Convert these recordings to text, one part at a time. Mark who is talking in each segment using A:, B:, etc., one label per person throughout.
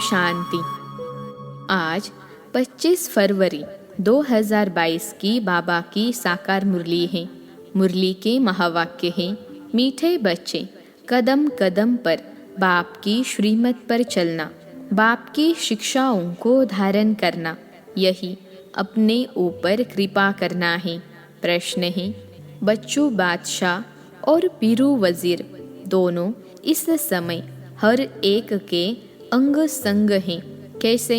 A: शांति। आज 25 फरवरी 2022 की बाबा की साकार मुरली है। मुरली के महावाक्य हैं, मीठे बच्चे, कदम कदम पर बाप की श्रीमत पर चलना, बाप की शिक्षाओं को धारण करना, यही अपने ऊपर कृपा करना है। प्रश्न है, बच्चू बादशाह और पीरू वजीर दोनों इस समय हर एक के अंग संग हैं, कैसे?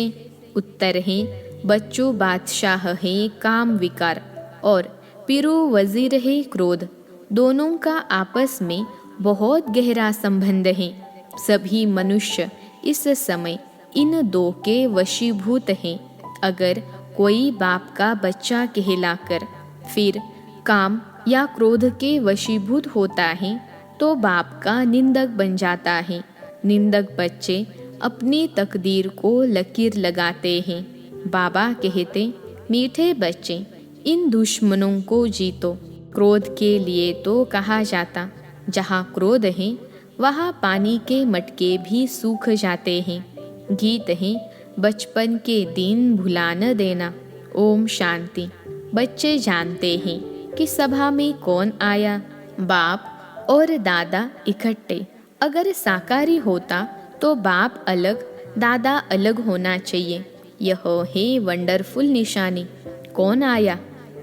A: उत्तर है, बच्चू बादशाह है काम विकार और पीरू वजीर है क्रोध। दोनों का आपस में बहुत गहरा संबंध है। सभी मनुष्य इस समय इन दो के वशीभूत हैं। अगर कोई बाप का बच्चा कहलाकर फिर काम या क्रोध के वशीभूत होता है तो बाप का निंदक बन जाता है। निंदक बच्चे अपनी तकदीर को लकीर लगाते हैं। बाबा कहते, मीठे बच्चे, इन दुश्मनों को जीतो। क्रोध के लिए तो कहा जाता, जहाँ क्रोध है वहाँ पानी के मटके भी सूख जाते हैं। गीत है, बचपन के दिन भुला न देना। ओम शांति। बच्चे जानते हैं कि सभा में कौन आया, बाप और दादा इकट्ठे। अगर साकारी होता तो बाप अलग, दादा अलग होना चाहिए। यह है वंडरफुल निशानी। कौन आया?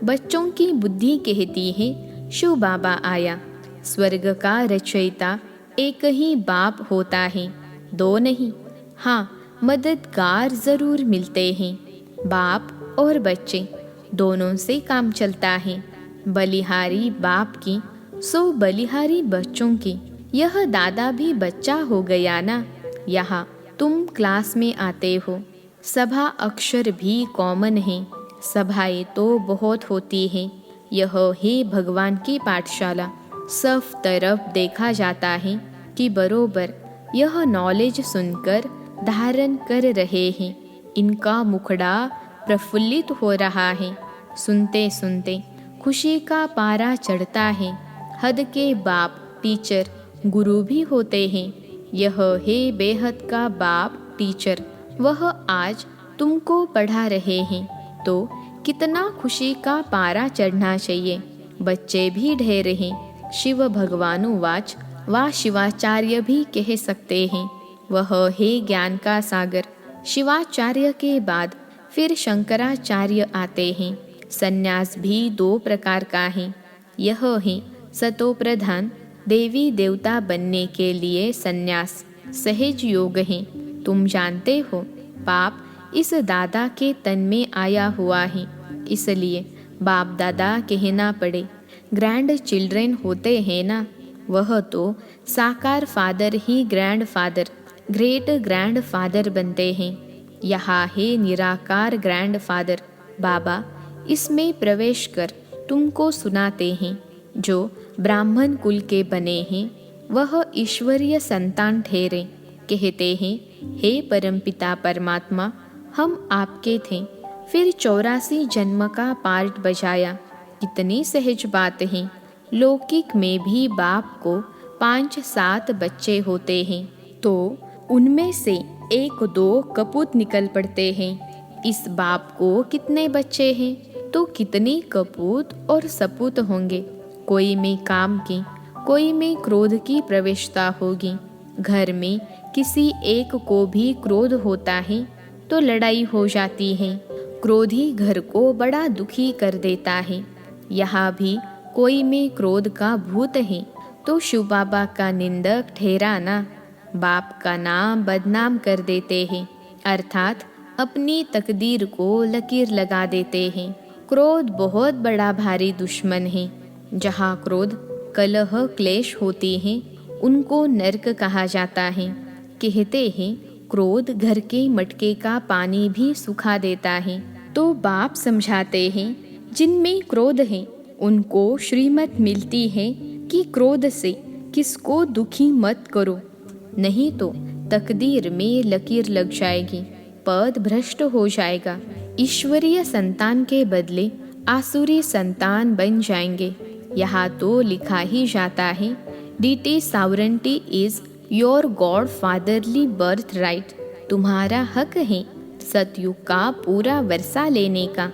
A: बच्चों की बुद्धि कहती है शिव बाबा आया। स्वर्ग का रचयिता एक ही बाप होता है, दो नहीं। हाँ, मददगार जरूर मिलते हैं। बाप और बच्चे दोनों से काम चलता है। बलिहारी बाप की सो बलिहारी बच्चों की। यह दादा भी बच्चा हो गया ना। यहाँ तुम क्लास में आते हो। सभा अक्षर भी कॉमन है। सभाएं तो बहुत होती हैं। यह है भगवान की पाठशाला। सब तरफ देखा जाता है कि बरोबर यह नॉलेज सुनकर धारण कर रहे हैं। इनका मुखड़ा प्रफुल्लित हो रहा है। सुनते सुनते खुशी का पारा चढ़ता है। हद के बाप टीचर गुरु भी होते हैं। यह है बेहद का बाप टीचर। वह आज तुमको पढ़ा रहे हैं तो कितना खुशी का पारा चढ़ना चाहिए। बच्चे भी ढेर हैं। शिव भगवानुवाच वा शिवाचार्य भी कह सकते हैं। वह है ज्ञान का सागर। शिवाचार्य के बाद फिर शंकराचार्य आते हैं। संन्यास भी दो प्रकार का है। यह है सतो प्रधान, देवी देवता बनने के लिए संन्यास सहज योग है। तुम जानते हो, पाप इस दादा के तन में आया हुआ है, इसलिए बाप दादा कहना पड़े। ग्रैंड चिल्ड्रन होते हैं ना, वह तो साकार फादर ही grand father, great grand father बनते हैं। यहाँ है निराकार ग्रैंड फादर। बाबा इसमें प्रवेश कर तुमको सुनाते हैं। जो ब्राह्मण कुल के बने हैं वह ईश्वरीय संतान ठहरे। कहते हैं, हे परमपिता परमात्मा, हम आपके थे, फिर 84 जन्म का पार्ट बजाया। कितनी सहज बात है। लौकिक में भी बाप को 5-7 बच्चे होते हैं तो उनमें से 1-2 कपूत निकल पड़ते हैं। इस बाप को कितने बच्चे हैं तो कितनी कपूत और सपूत होंगे। कोई में काम की, कोई में क्रोध की प्रवेशता होगी। घर में किसी एक को भी क्रोध होता है तो लड़ाई हो जाती है। क्रोधी घर को बड़ा दुखी कर देता है। यहाँ भी कोई में क्रोध का भूत है तो शिव बाबा का निंदक ठहराना। बाप का नाम बदनाम कर देते हैं, अर्थात अपनी तकदीर को लकीर लगा देते हैं। क्रोध बहुत बड़ा भारी दुश्मन है। जहाँ क्रोध, कलह, क्लेश होती हैं उनको नर्क कहा जाता है। कहते हैं, क्रोध घर के मटके का पानी भी सुखा देता है। तो बाप समझाते हैं, जिनमें क्रोध है उनको श्रीमत मिलती है कि क्रोध से किसको दुखी मत करो, नहीं तो तकदीर में लकीर लग जाएगी, पद भ्रष्ट हो जाएगा। ईश्वरीय संतान के बदले आसुरी संतान बन जाएंगे। यहाँ तो लिखा ही जाता है, DT sovereignty is your God fatherly birthright। तुम्हारा हक है सतयुग का पूरा वर्षा लेने का।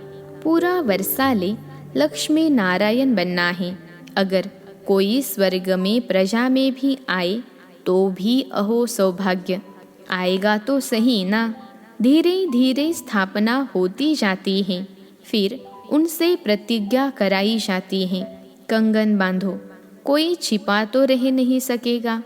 A: पूरा वर्षा ले, लक्ष्मी नारायण बनना है। अगर कोई स्वर्ग में प्रजा में भी आए तो भी अहो सौभाग्य। आएगा तो सही ना। धीरे धीरे स्थापना होती जाती है, फिर उनसे प्रतिज्ञा कराई जाती है। कंगन बांधो, कोई छिपा तो रह नहीं सकेगा।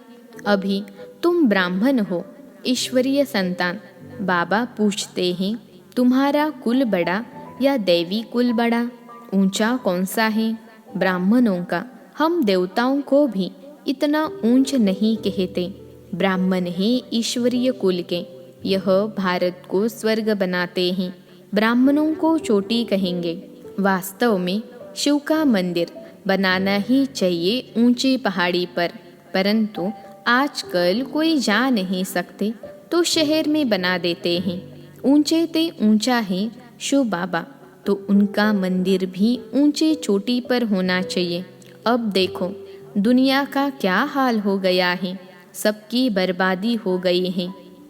A: अभी तुम ब्राह्मण हो, ईश्वरीय संतान। बाबा पूछते हैं, तुम्हारा कुल बड़ा या दैवी कुल बड़ा? ऊंचा कौन सा है? ब्राह्मणों का। हम देवताओं को भी इतना ऊंच नहीं कहते। ब्राह्मण हैं ईश्वरीय कुल के। यह भारत को स्वर्ग बनाते हैं। ब्राह्मणों को चोटी कहेंगे। वास्तव में शिव का मंदिर बनाना ही चाहिए ऊंची पहाड़ी पर, परंतु आजकल कोई जा नहीं सकते तो शहर में बना देते हैं। ऊंचे ते ऊंचा है शिव बाबा, तो उनका मंदिर भी ऊंचे चोटी पर होना चाहिए। अब देखो दुनिया का क्या हाल हो गया है। सबकी बर्बादी हो गई है।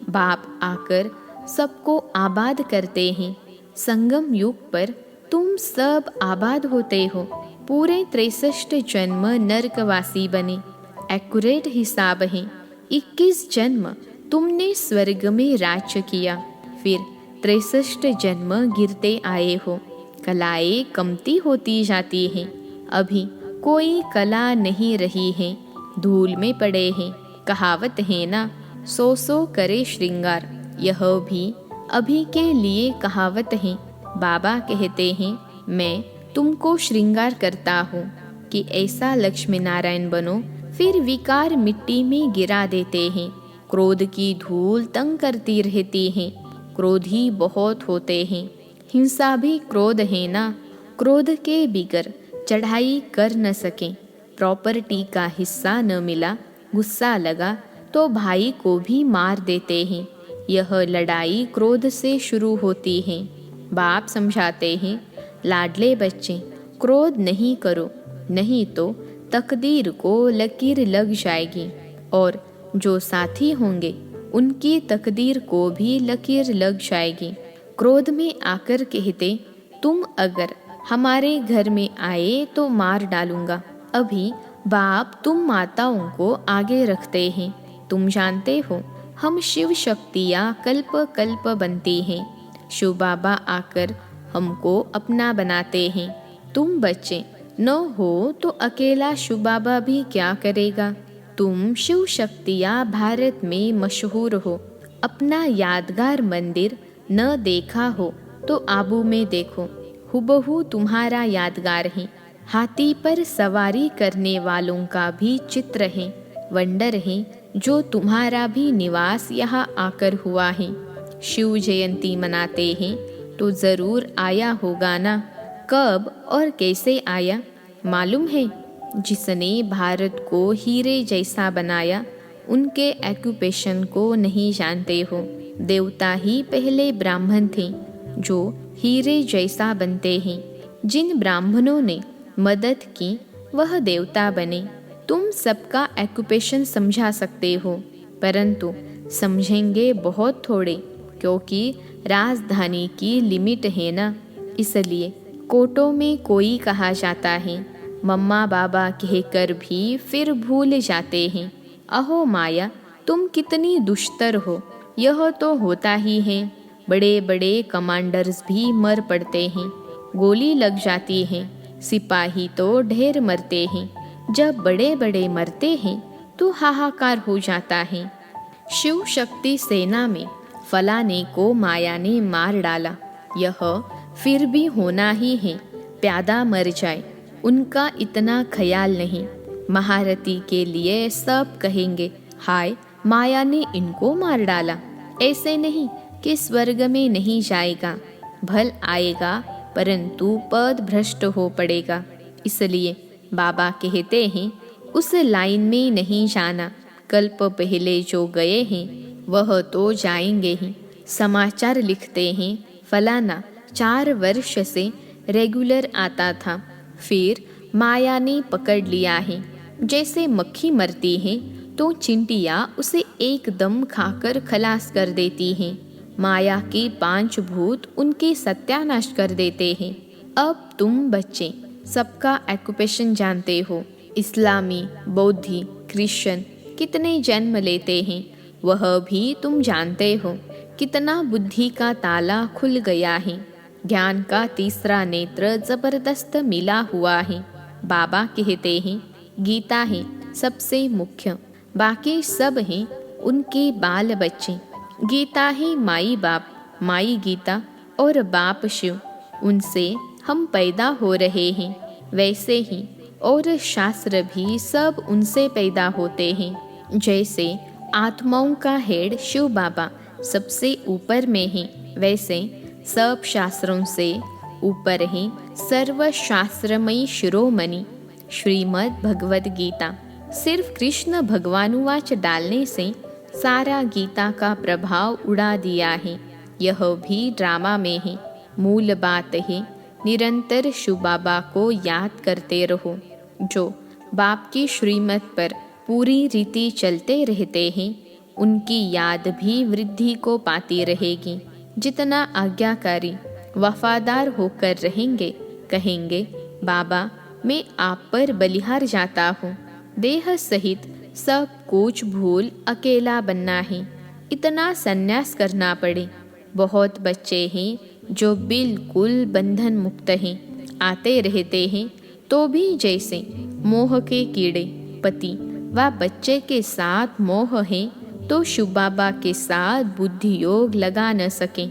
A: बाप आकर सबको आबाद करते हैं। संगम युग पर तुम सब आबाद होते हो। पूरे 63 जन्म नरकवासी बने। एक्यूरेट हिसाब है। 21 जन्म तुमने स्वर्ग में राज्य किया, फिर 63 जन्म गिरते आए हो। कलाएं कमती होती जाती हैं। अभी कोई कला नहीं रही है, धूल में पड़े हैं। कहावत है ना, सो करे श्रृंगार। यह भी अभी के लिए कहावत है। बाबा कहते हैं, मैं तुमको श्रृंगार करता हूँ कि ऐसा लक्ष्मी नारायण बनो। फिर विकार मिट्टी में गिरा देते हैं। क्रोध की धूल तंग करती रहती है। क्रोधी बहुत होते हैं। हिंसा भी क्रोध है ना। क्रोध के बिगर चढ़ाई कर न सके। प्रॉपर्टी का हिस्सा न मिला, गुस्सा लगा तो भाई को भी मार देते हैं। यह लड़ाई क्रोध से शुरू होती है। बाप समझाते हैं, लाडले बच्चे क्रोध नहीं करो, नहीं तो तकदीर को लकीर लग जाएगी और जो साथी होंगे उनकी तकदीर को भी लकीर लग जाएगी। क्रोध में आकर कहते, तुम अगर हमारे घर में आए तो मार डालूंगा। अभी बाप तुम माताओं को आगे रखते हैं। तुम जानते हो हम शिव शक्तियाँ कल्प कल्प बनती हैं। शिव बाबा आकर हमको अपना बनाते हैं। तुम बच्चे न हो तो अकेला शिव बाबा भी क्या करेगा। तुम शिव शक्तियाँ भारत में मशहूर हो। अपना यादगार मंदिर न देखा हो तो आबू में देखो, हुबहू तुम्हारा यादगार है। हाथी पर सवारी करने वालों का भी चित्र है। वंडर है जो तुम्हारा भी निवास यहाँ आकर हुआ है। शिव जयंती मनाते हैं तो ज़रूर आया होगा ना। कब और कैसे आया मालूम है? जिसने भारत को हीरे जैसा बनाया उनके ऑक्यूपेशन को नहीं जानते हो। देवता ही पहले ब्राह्मण थे जो हीरे जैसा बनते हैं। जिन ब्राह्मणों ने मदद की वह देवता बने। तुम सबका ऑक्यूपेशन समझा सकते हो, परंतु समझेंगे बहुत थोड़े, क्योंकि राजधानी की लिमिट है ना। इसलिए कोटों में कोई कहा जाता है, मम्मा बाबा कहकर भी फिर भूल जाते हैं। अहो माया, तुम कितनी दुष्टर हो। यह तो होता ही है। बड़े बड़े कमांडर्स भी मर पड़ते हैं, गोली लग जाती है। सिपाही तो ढेर मरते हैं। जब बड़े बड़े मरते हैं तो हाहाकार हो जाता है। शिव शक्ति सेना में फलाने को माया ने मार डाला, यह फिर भी होना ही है। प्यादा मर जाए उनका इतना ख्याल नहीं। महारथी के लिए सब कहेंगे, हाय माया ने इनको मार डाला। ऐसे नहीं कि स्वर्ग में नहीं जाएगा, भल आएगा, परंतु पद भ्रष्ट हो पड़ेगा। इसलिए बाबा कहते हैं उस लाइन में नहीं जाना। कल्प पहले जो गए हैं वह तो जाएंगे ही। समाचार लिखते हैं, फलाना 4 वर्ष से रेगुलर आता था, फिर माया ने पकड़ लिया है। जैसे मक्खी मरती है तो चिंटियाँ उसे एकदम खाकर खलास कर देती हैं। माया के 5 भूत उनके सत्यानाश कर देते हैं। अब तुम बच्चे सबका ऑक्यूपेशन जानते हो। इस्लामी, बौद्धि, क्रिश्चियन कितने जन्म लेते हैं वह भी तुम जानते हो। कितना बुद्धि का ताला खुल गया है। ज्ञान का तीसरा नेत्र जबरदस्त मिला हुआ है। बाबा कहते हैं गीता है सबसे मुख्य, बाकी सब हैं उनके बाल बच्चे। गीता है माई बाप, माई गीता और बाप शिव, उनसे हम पैदा हो रहे हैं। वैसे ही और शास्त्र भी सब उनसे पैदा होते हैं। जैसे आत्माओं का हेड शिव बाबा सबसे ऊपर में है, वैसे सब शास्त्रों से ऊपर है सर्वशास्त्रमयी शिरोमणि श्रीमद् भगवद गीता। सिर्फ कृष्ण भगवानुवाच डालने से सारा गीता का प्रभाव उड़ा दिया है। यह भी ड्रामा में है। मूल बात है निरंतर शिव बाबा को याद करते रहो। जो बाप की श्रीमत पर पूरी रीति चलते रहते हैं उनकी याद भी वृद्धि को पाती रहेगी। जितना आज्ञाकारी वफादार होकर रहेंगे, कहेंगे बाबा मैं आप पर बलिहार जाता हूँ, देह सहित सब कुछ भूल अकेला बनना है, इतना संन्यास करना पड़े। बहुत बच्चे हैं जो बिल्कुल बंधन मुक्त हैं, आते रहते हैं तो भी जैसे मोह के कीड़े। पति व बच्चे के साथ मोह है तो शिव बाबा के साथ बुद्धि योग लगा न सके।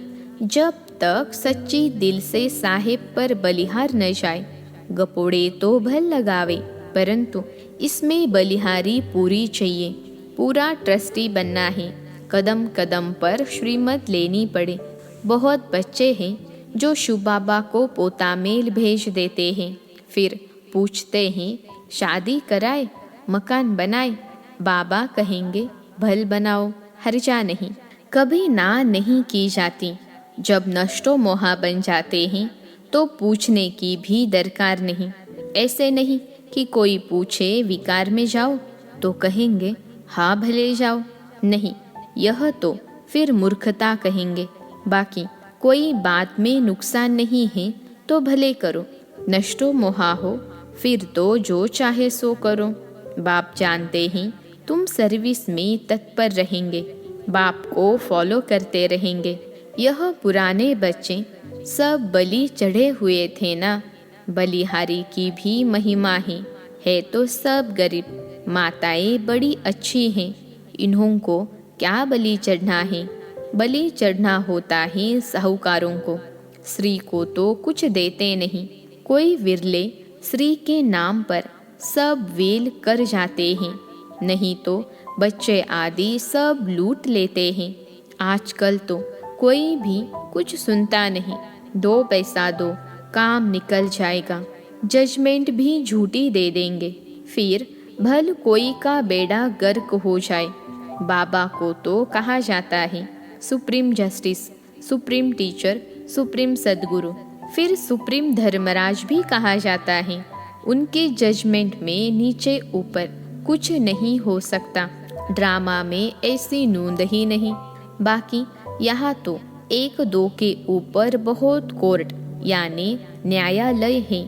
A: जब तक सच्ची दिल से साहेब पर बलिहार न जाए, गपोड़े तो भल लगावे, परंतु इसमें बलिहारी पूरी चाहिए। पूरा ट्रस्टी बनना है। कदम कदम पर श्रीमत लेनी पड़े। बहुत बच्चे हैं जो शिव बाबा को पोता मेल भेज देते हैं, फिर पूछते हैं शादी कराए, मकान बनाए। बाबा कहेंगे भल बनाओ, हर्जा नहीं। कभी ना नहीं की जाती। जब नष्टो मोहा बन जाते हैं तो पूछने की भी दरकार नहीं। ऐसे नहीं कि कोई पूछे विकार में जाओ तो कहेंगे हाँ भले जाओ, नहीं, यह तो फिर मूर्खता कहेंगे। बाकी कोई बात में नुकसान नहीं है तो भले करो। नष्टो मोहा हो फिर तो जो चाहे सो करो। बाप जानते हैं तुम सर्विस में तत्पर रहेंगे, बाप को फॉलो करते रहेंगे। यह पुराने बच्चे सब बलि चढ़े हुए थे ना। बलिहारी की भी महिमा है तो सब गरीब। माताएं बड़ी अच्छी हैं, इन्हों को क्या बलि चढ़ना है। बलि चढ़ना होता है साहूकारों को, श्री को तो कुछ देते नहीं। कोई विरले श्री के नाम पर सब वेल कर जाते हैं, नहीं तो बच्चे आदि सब लूट लेते हैं। आजकल तो कोई भी कुछ सुनता नहीं। 2 पैसा दो, काम निकल जाएगा। जजमेंट भी झूठी दे देंगे, फिर भल कोई का बेड़ा गर्क हो जाए। बाबा को तो कहा जाता है supreme justice, supreme teacher, supreme सदगुरु, फिर सुप्रीम धर्मराज भी कहा जाता है। उनके जजमेंट में नीचे ऊपर कुछ नहीं हो सकता। ड्रामा में ऐसी नूंद ही नहीं। बाकी यहाँ तो 1-2 के ऊपर बहुत कोर्ट यानी न्यायालय है।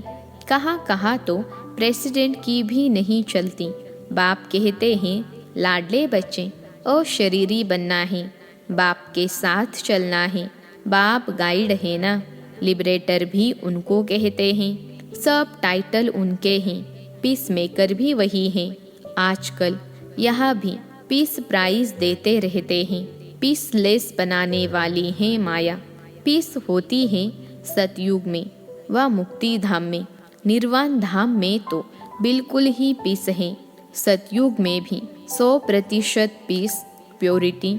A: कहाँ कहाँ तो प्रेसिडेंट की भी नहीं चलती। बाप कहते हैं लाडले बच्चे अशरीरी बनना है, बाप के साथ चलना है। बाप गाइड है ना, लिबरेटर भी उनको कहते हैं। सब टाइटल उनके हैं, पीस मेकर भी वही हैं। आजकल यहाँ भी पीस प्राइज देते रहते हैं। पीसलेस बनाने वाली है माया। पीस होती है सतयुग में व मुक्ति धाम में। निर्वाण धाम में तो बिल्कुल ही पीस है। सतयुग में भी 100% पीस, प्योरिटी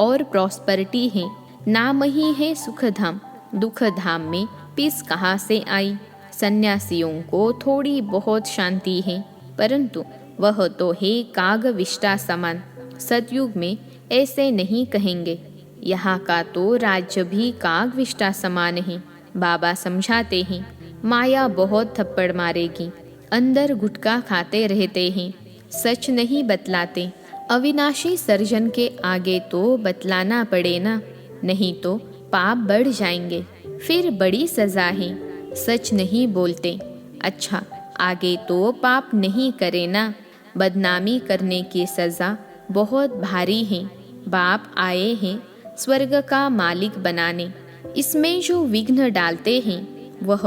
A: और प्रॉस्पेरिटी है। नाम ही है सुख धाम। दुख धाम में पीस कहाँ से आई। सन्यासियों को थोड़ी बहुत शांति है, परंतु वह तो है कागविष्टा समान। सतयुग में ऐसे नहीं कहेंगे। यहाँ का तो राज्य भी कागविष्टा समान है। बाबा समझाते हैं माया बहुत थप्पड़ मारेगी। अंदर गुटखा खाते रहते हैं, सच नहीं बतलाते। अविनाशी सर्जन के आगे तो बतलाना पड़े ना, नहीं तो पाप बढ़ जाएंगे, फिर बड़ी सजा है। सच नहीं बोलते। अच्छा, आगे तो पाप नहीं करे ना, बदनामी करने की सज़ा बहुत भारी है। बाप आए हैं स्वर्ग का मालिक बनाने, इसमें जो विघ्न डालते हैं वह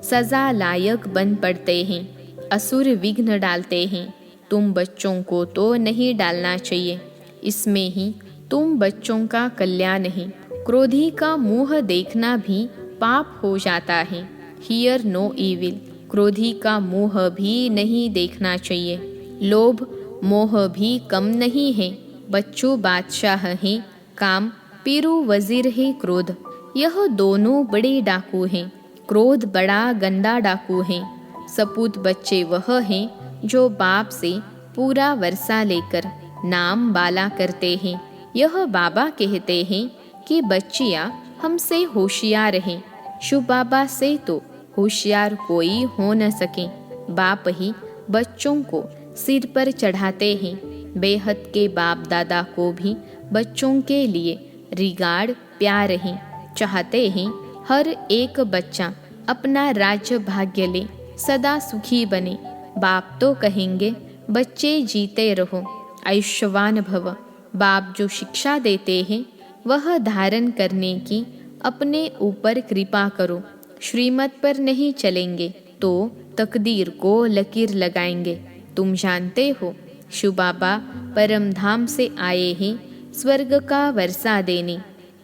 A: सज़ा लायक बन पड़ते हैं। असुर विघ्न डालते हैं, तुम बच्चों को तो नहीं डालना चाहिए, इसमें ही तुम बच्चों का कल्याण है। क्रोधी का मुँह देखना भी पाप हो जाता है। हियर नो इविल, क्रोधी का मुँह भी नहीं देखना चाहिए। लोभ मोह भी कम नहीं है। बच्चों बादशाह हैं, काम पीरू वजीर है क्रोध। यह दोनों बड़े डाकू हैं, क्रोध बड़ा गंदा डाकू है। सपूत बच्चे वह हैं जो बाप से पूरा वर्षा लेकर नाम बाला करते हैं। यह बाबा कहते हैं कि बच्चियाँ हमसे होशियार हैं। शुभ बाबा से तो होशियार कोई हो न सके। बाप ही बच्चों को सिर पर चढ़ाते हैं। बेहद के बाप दादा को भी बच्चों के लिए रिगार्ड प्यार है। चाहते हैं हर एक बच्चा अपना राज्य भाग्य ले, सदा सुखी बने। बाप तो कहेंगे बच्चे जीते रहो, आयुष्यवान भव। बाप जो शिक्षा देते हैं वह धारण करने की अपने ऊपर कृपा करो। श्रीमत पर नहीं चलेंगे तो तकदीर को लकीर लगाएंगे। तुम जानते हो शिव बाबा परम धाम से आए हैं स्वर्ग का वर्षा देने।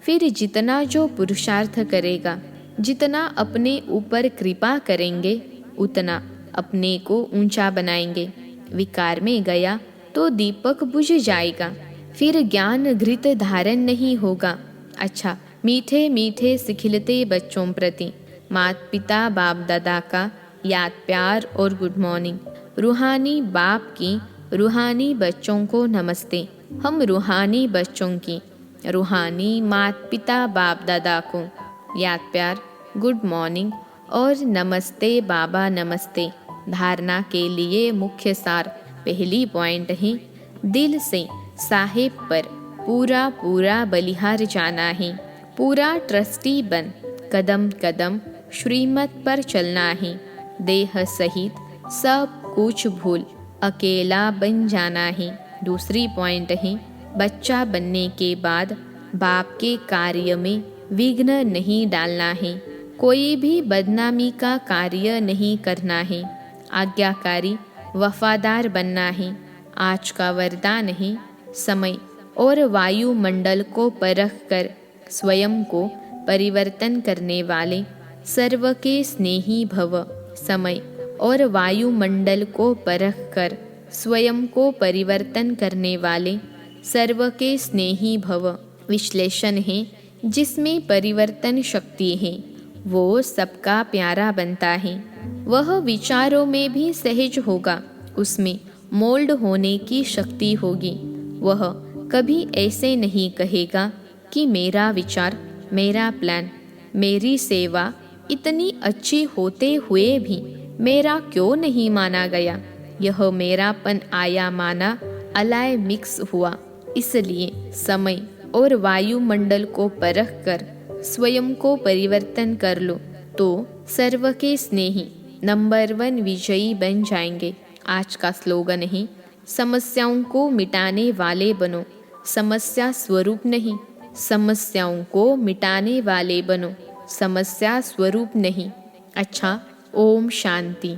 A: फिर जितना जो पुरुषार्थ करेगा, जितना अपने ऊपर कृपा करेंगे, उतना अपने को ऊंचा बनाएंगे। विकार में गया तो दीपक बुझ जाएगा, फिर ज्ञान घृत धारण नहीं होगा। अच्छा, मीठे मीठे सिखिलते बच्चों प्रति माता पिता बाप दादा का याद प्यार और गुड मॉर्निंग। रूहानी बाप की रूहानी बच्चों को नमस्ते। हम रूहानी बच्चों की रूहानी माता पिता बाप दादा को याद प्यार, गुड मॉर्निंग और नमस्ते बाबा नमस्ते। धारणा के लिए मुख्य सार पहली पॉइंट है, दिल से साहेब पर पूरा पूरा बलिहार जाना है। पूरा ट्रस्टी बन कदम कदम श्रीमत पर चलना है। देह सहित सब कुछ भूल अकेला बन जाना है। दूसरी पॉइंट है, बच्चा बनने के बाद बाप के कार्य में विघ्न नहीं डालना है। कोई भी बदनामी का कार्य नहीं करना है। आज्ञाकारी वफादार बनना है। आज का वरदान है, समय और वायुमंडल को परख कर स्वयं को परिवर्तन करने वाले सर्व के स्नेही भव। समय और वायुमंडल को परख कर स्वयं को परिवर्तन करने वाले सर्व के स्नेही भव। विश्लेषण है, जिसमें परिवर्तन शक्ति है वो सबका प्यारा बनता है। वह विचारों में भी सहज होगा, उसमें मोल्ड होने की शक्ति होगी। वह कभी ऐसे नहीं कहेगा कि मेरा विचार, मेरा प्लान, मेरी सेवा इतनी अच्छी होते हुए भी मेरा क्यों नहीं माना गया। यह मेरापन आया माना अलाय मिक्स हुआ। इसलिए समय और वायुमंडल को परख कर स्वयं को परिवर्तन कर लो तो सर्व के स्नेही नंबर 1 विजयी बन जाएंगे। आज का स्लोगन है, समस्याओं को मिटाने वाले बनो, समस्या स्वरूप नहीं। समस्याओं को मिटाने वाले बनो, समस्या स्वरूप नहीं। अच्छा, ओम शांति।